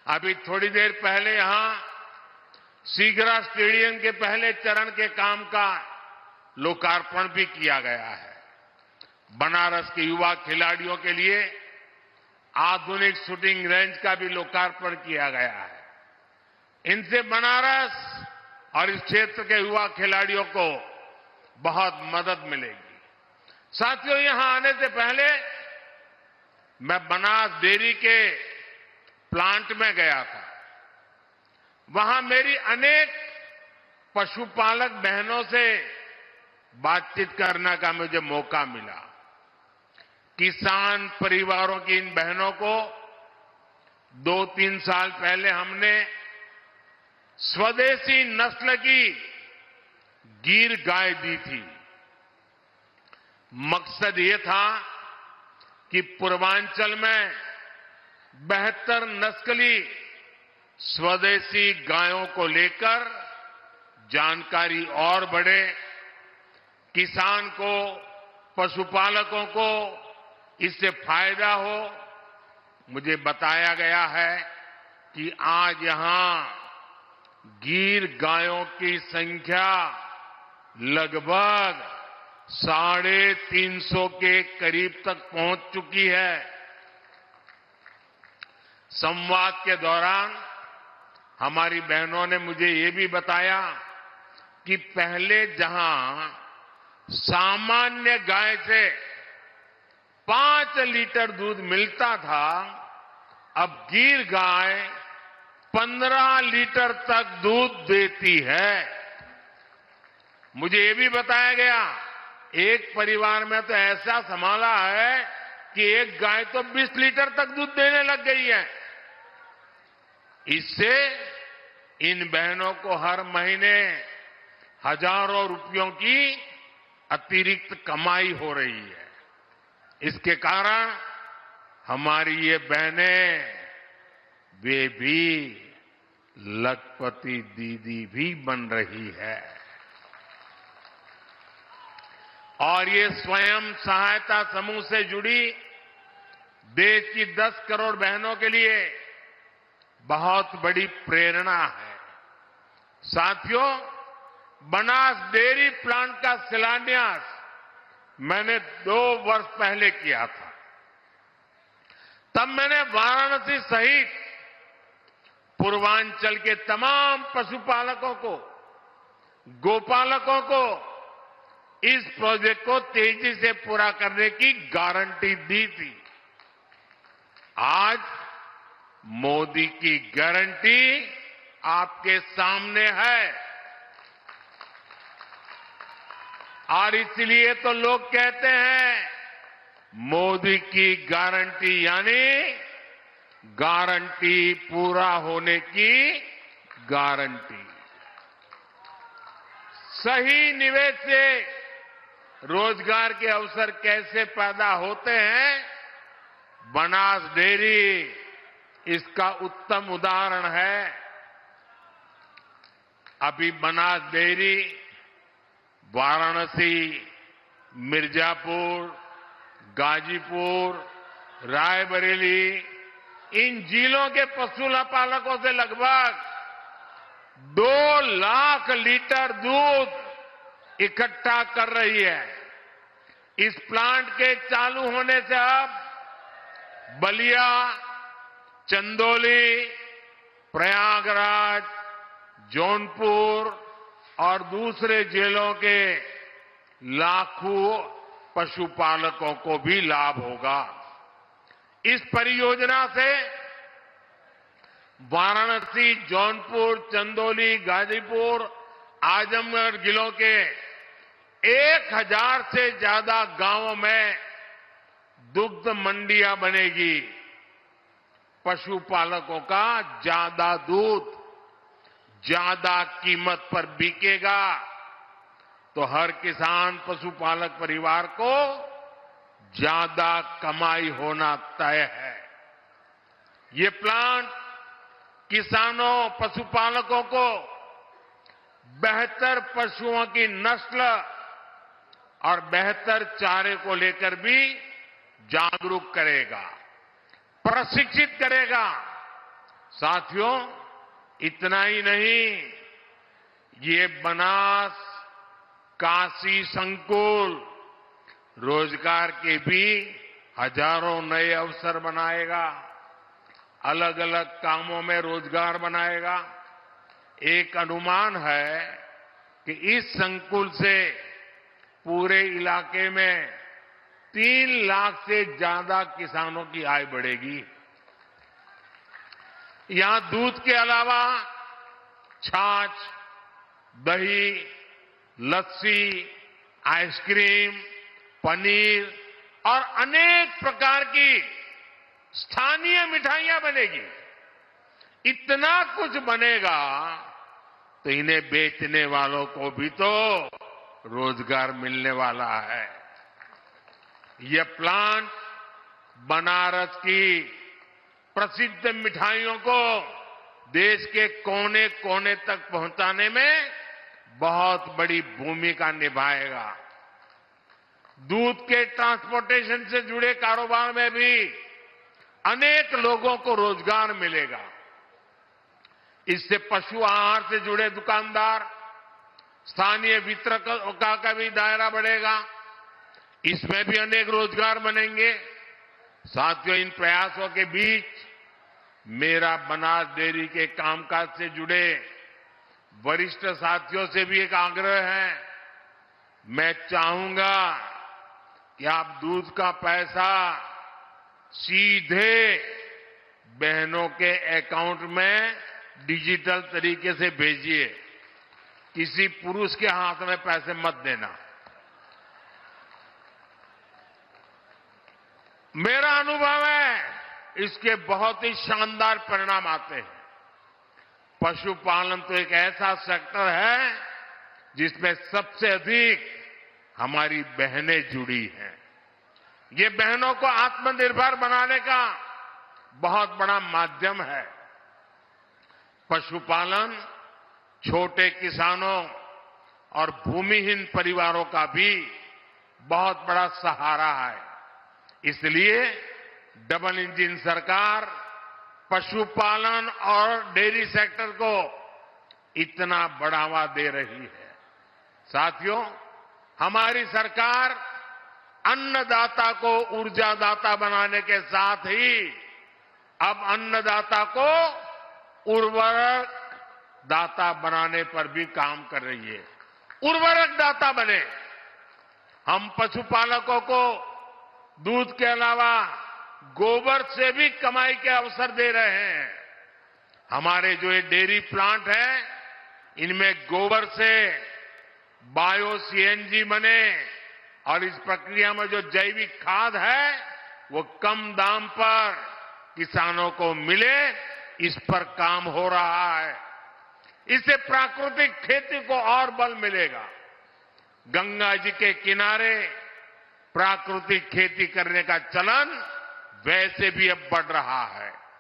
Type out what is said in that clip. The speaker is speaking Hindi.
अभी थोड़ी देर पहले यहां सीगरा स्टेडियम के पहले चरण के काम का लोकार्पण भी किया गया है। बनारस के युवा खिलाड़ियों के लिए आधुनिक शूटिंग रेंज का भी लोकार्पण किया गया है। इनसे बनारस और इस क्षेत्र के युवा खिलाड़ियों को बहुत मदद मिलेगी। साथियों, यहां आने से पहले मैं बनास डेयरी के प्लांट में गया था। वहां मेरी अनेक पशुपालक बहनों से बातचीत करने का मुझे मौका मिला। किसान परिवारों की इन बहनों को 2-3 साल पहले हमने स्वदेशी नस्ल की गिर गाय दी थी। मकसद ये था कि पूर्वांचल में बेहतर नस्ली स्वदेशी गायों को लेकर जानकारी और बढ़े, किसान को, पशुपालकों को इससे फायदा हो। मुझे बताया गया है कि आज यहां गिर गायों की संख्या लगभग 350 के करीब तक पहुंच चुकी है। संवाद के दौरान हमारी बहनों ने मुझे ये भी बताया कि पहले जहां सामान्य गाय से 5 लीटर दूध मिलता था, अब गिर गाय 15 लीटर तक दूध देती है। मुझे ये भी बताया गया, एक परिवार में तो ऐसा संभाला है कि एक गाय तो 20 लीटर तक दूध देने लग गई है। इससे इन बहनों को हर महीने हजारों रुपयों की अतिरिक्त कमाई हो रही है। इसके कारण हमारी ये बहनें, वे भी लखपति दीदी भी बन रही है। और ये स्वयं सहायता समूह से जुड़ी देश की 10 करोड़ बहनों के लिए बहुत बड़ी प्रेरणा है। साथियों, बनास डेयरी प्लांट का शिलान्यास मैंने 2 वर्ष पहले किया था। तब मैंने वाराणसी सहित पूर्वांचल के तमाम पशुपालकों को, गोपालकों को इस प्रोजेक्ट को तेजी से पूरा करने की गारंटी दी थी। आज मोदी की गारंटी आपके सामने है और इसलिए तो लोग कहते हैं मोदी की गारंटी यानी गारंटी पूरा होने की गारंटी। सही निवेश से रोजगार के अवसर कैसे पैदा होते हैं, बनास डेयरी इसका उत्तम उदाहरण है। अभी बनास डेयरी वाराणसी, मिर्जापुर, गाजीपुर, रायबरेली इन जिलों के पशुपालकों से लगभग 2 लाख लीटर दूध इकट्ठा कर रही है। इस प्लांट के चालू होने से अब बलिया, चंदौली, प्रयागराज, जौनपुर और दूसरे जिलों के लाखों पशुपालकों को भी लाभ होगा। इस परियोजना से वाराणसी, जौनपुर, चंदौली, गाजीपुर, आजमगढ़ जिलों के 1000 से ज्यादा गांवों में दुग्ध मंडियां बनेगी। पशुपालकों का ज्यादा दूध ज्यादा कीमत पर बिकेगा तो हर किसान पशुपालक परिवार को ज्यादा कमाई होना तय है। ये प्लांट किसानों, पशुपालकों को बेहतर पशुओं की नस्ल और बेहतर चारे को लेकर भी जागरूक करेगा, प्रशिक्षित करेगा, साथियों, इतना ही नहीं, ये बनास काशी संकुल रोजगार के भी हजारों नए अवसर बनाएगा, अलग अलग कामों में रोजगार बनाएगा। एक अनुमान है कि इस संकुल से पूरे इलाके में 3 लाख से ज्यादा किसानों की आय बढ़ेगी। यहां दूध के अलावा छाछ, दही, लस्सी, आइसक्रीम, पनीर और अनेक प्रकार की स्थानीय मिठाइयां बनेगी। इतना कुछ बनेगा तो इन्हें बेचने वालों को भी तो रोजगार मिलने वाला है। यह प्लांट बनारस की प्रसिद्ध मिठाइयों को देश के कोने कोने तक पहुंचाने में बहुत बड़ी भूमिका निभाएगा। दूध के ट्रांसपोर्टेशन से जुड़े कारोबार में भी अनेक लोगों को रोजगार मिलेगा। इससे पशु आहार से जुड़े दुकानदार, स्थानीय वितरकों का भी दायरा बढ़ेगा। इसमें भी अनेक रोजगार बनेंगे। साथियों, इन प्रयासों के बीच मेरा बनास डेयरी के कामकाज से जुड़े वरिष्ठ साथियों से भी एक आग्रह है। मैं चाहूंगा कि आप दूध का पैसा सीधे बहनों के अकाउंट में डिजिटल तरीके से भेजिए। किसी पुरुष के हाथ में पैसे मत देना। मेरा अनुभव है इसके बहुत ही शानदार परिणाम आते हैं। पशुपालन तो एक ऐसा सेक्टर है जिसमें सबसे अधिक हमारी बहनें जुड़ी हैं। ये बहनों को आत्मनिर्भर बनाने का बहुत बड़ा माध्यम है। पशुपालन छोटे किसानों और भूमिहीन परिवारों का भी बहुत बड़ा सहारा है। इसलिए डबल इंजन सरकार पशुपालन और डेयरी सेक्टर को इतना बढ़ावा दे रही है। साथियों, हमारी सरकार अन्नदाता को ऊर्जादाता बनाने के साथ ही अब अन्नदाता को उर्वरक दाता बनाने पर भी काम कर रही है। उर्वरक दाता बने। हम पशुपालकों को दूध के अलावा गोबर से भी कमाई के अवसर दे रहे हैं। हमारे जो ये डेयरी प्लांट हैं, इनमें गोबर से बायो सीएनजी बने और इस प्रक्रिया में जो जैविक खाद है वो कम दाम पर किसानों को मिले, इस पर काम हो रहा है। इससे प्राकृतिक खेती को और बल मिलेगा। गंगा जी के किनारे प्राकृतिक खेती करने का चलन वैसे भी अब बढ़ रहा है।